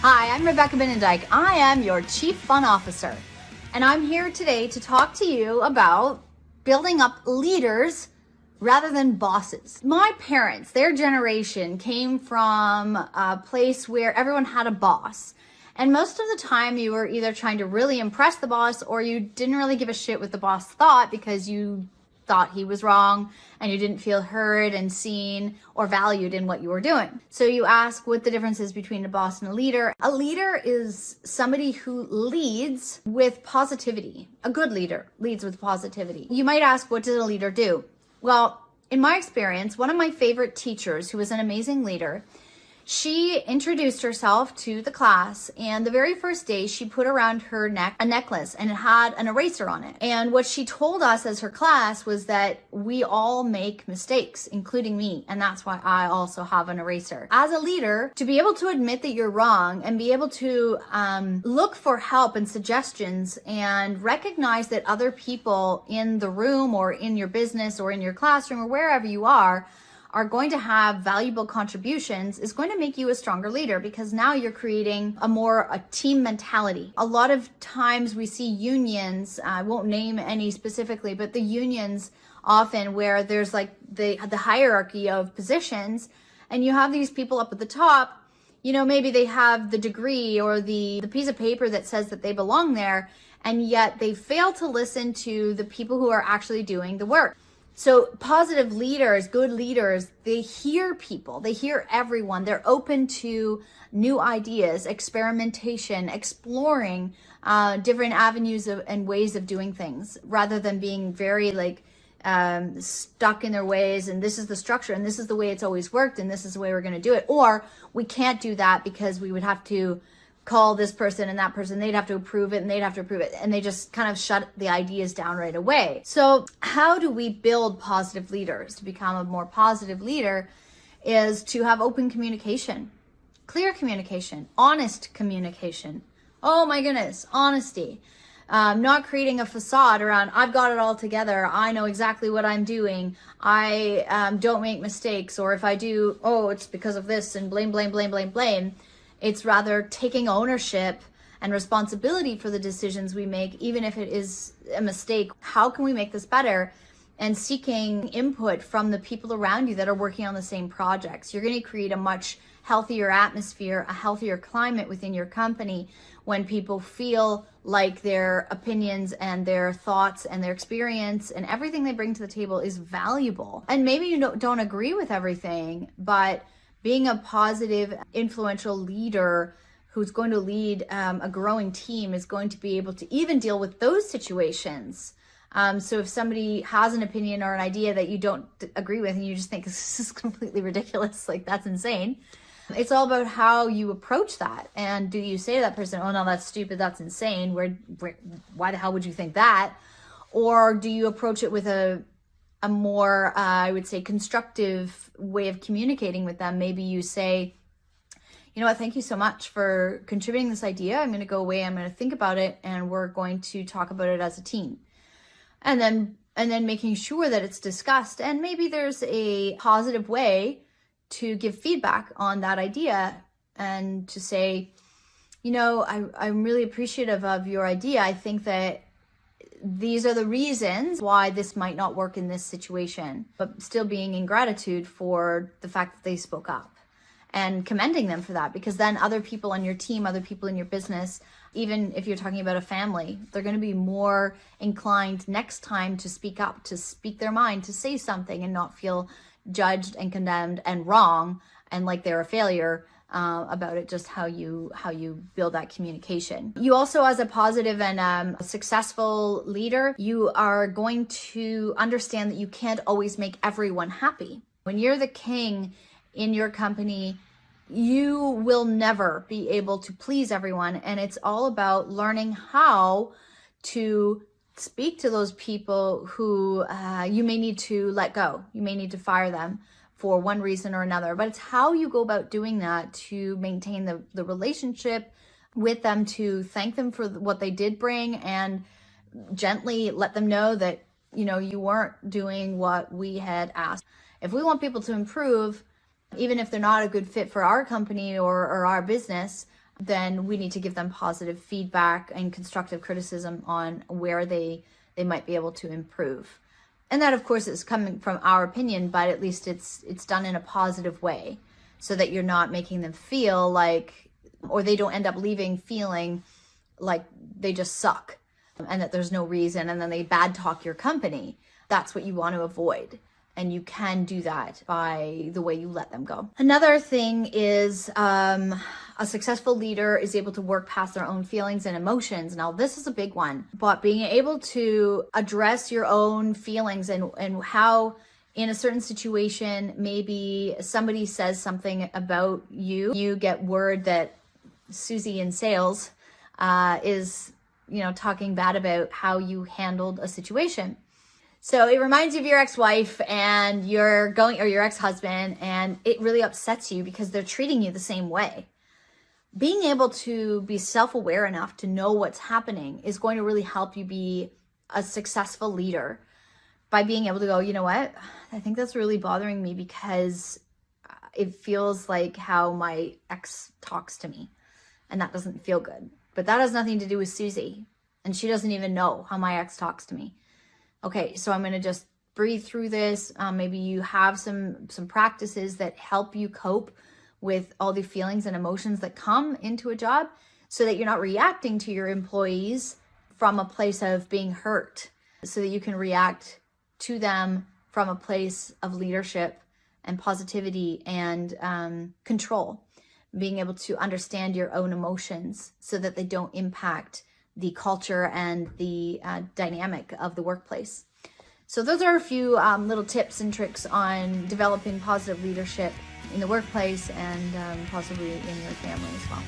Hi, I'm Rebecca Benendike. I am your Chief Fun Officer, and I'm here today to talk to you about building up leaders rather than bosses. My parents, their generation, came from a place where everyone had a boss. And most of the time you were either trying to really impress the boss or you didn't really give a shit what the boss thought because you thought he was wrong and you didn't feel heard and seen or valued in what you were doing. So you ask what the difference is between a boss and a leader. A leader is somebody who leads with positivity. A good leader leads with positivity. You might ask, what does a leader do? Well, in my experience, one of my favorite teachers, who was an amazing leader, she introduced herself to the class, and the very first day she put around her neck a necklace, and it had an eraser on it. And what she told us as her class was that we all make mistakes, including me, and that's why I also have an eraser. As a leader, to be able to admit that you're wrong and be able to look for help and suggestions and recognize that other people in the room or in your business or in your classroom or wherever you are going to have valuable contributions is going to make you a stronger leader, because now you're creating a team mentality. A lot of times we see unions, I won't name any specifically, but the unions often where there's like the hierarchy of positions, and you have these people up at the top, maybe they have the degree or the piece of paper that says that they belong there, and yet they fail to listen to the people who are actually doing the work. So positive leaders, good leaders, they hear people, they hear everyone. They're open to new ideas, experimentation, exploring different avenues and ways of doing things, rather than being very stuck in their ways, and this is the structure and this is the way it's always worked and this is the way we're going to do it. Or we can't do that because we would have to call this person and that person, they'd have to approve it and they'd have to approve it, and they just kind of shut the ideas down right away. So how do we build positive leaders? To become a more positive leader is to have open communication, clear communication, honest communication. Oh my goodness, honesty. Not creating a facade around, I've got it all together, I know exactly what I'm doing, I don't make mistakes, or if I do, it's because of this, and blame, blame, blame, blame, blame. It's rather taking ownership and responsibility for the decisions we make, even if it is a mistake. How can we make this better? And seeking input from the people around you that are working on the same projects. You're going to create a much healthier atmosphere, a healthier climate within your company when people feel like their opinions and their thoughts and their experience and everything they bring to the table is valuable. And maybe you don't agree with everything, but being a positive, influential leader who's going to lead a growing team is going to be able to even deal with those situations. So if somebody has an opinion or an idea that you don't agree with and you just think this is completely ridiculous, like that's insane, it's all about how you approach that. And do you say to that person, oh no, that's stupid, that's insane, why the hell would you think that? Or do you approach it with a more, I would say, constructive way of communicating with them? Maybe you say, you know what, thank you so much for contributing this idea. I'm going to go away, I'm going to think about it, and we're going to talk about it as a team. And then making sure that it's discussed, and maybe there's a positive way to give feedback on that idea and to say, I'm really appreciative of your idea. I think that these are the reasons why this might not work in this situation, but still being in gratitude for the fact that they spoke up and commending them for that, because then other people on your team, other people in your business, even if you're talking about a family, they're going to be more inclined next time to speak up, to speak their mind, to say something and not feel judged and condemned and wrong and like they're a failure about it. Just how you build that communication. You also, as a positive and successful leader, you are going to understand that you can't always make everyone happy. When you're the king in your company, you will never be able to please everyone, and it's all about learning how to speak to those people who you may need to let go, you may need to fire them for one reason or another, but it's how you go about doing that to maintain the relationship with them, to thank them for what they did bring, and gently let them know that, you weren't doing what we had asked. If we want people to improve, even if they're not a good fit for our company or our business, then we need to give them positive feedback and constructive criticism on where they might be able to improve. And that, of course, is coming from our opinion, but at least it's done in a positive way, so that you're not making them feel like, or they don't end up leaving feeling like they just suck and that there's no reason, and then they bad talk your company. That's what you want to avoid. And you can do that by the way you let them go. Another thing is a successful leader is able to work past their own feelings and emotions. Now, this is a big one, but being able to address your own feelings and how in a certain situation, maybe somebody says something about you, you get word that Susie in sales is, talking bad about how you handled a situation. So it reminds you of your ex-wife or your ex-husband, and it really upsets you because they're treating you the same way. Being able to be self-aware enough to know what's happening is going to really help you be a successful leader by being able to go, you know what? I think that's really bothering me because it feels like how my ex talks to me, and that doesn't feel good. But that has nothing to do with Susie, and she doesn't even know how my ex talks to me. Okay, so I'm going to just breathe through this. Maybe you have some practices that help you cope with all the feelings and emotions that come into a job, so that you're not reacting to your employees from a place of being hurt, so that you can react to them from a place of leadership and positivity and control, being able to understand your own emotions so that they don't impact the culture and the dynamic of the workplace. So those are a few little tips and tricks on developing positive leadership in the workplace and possibly in your family as well.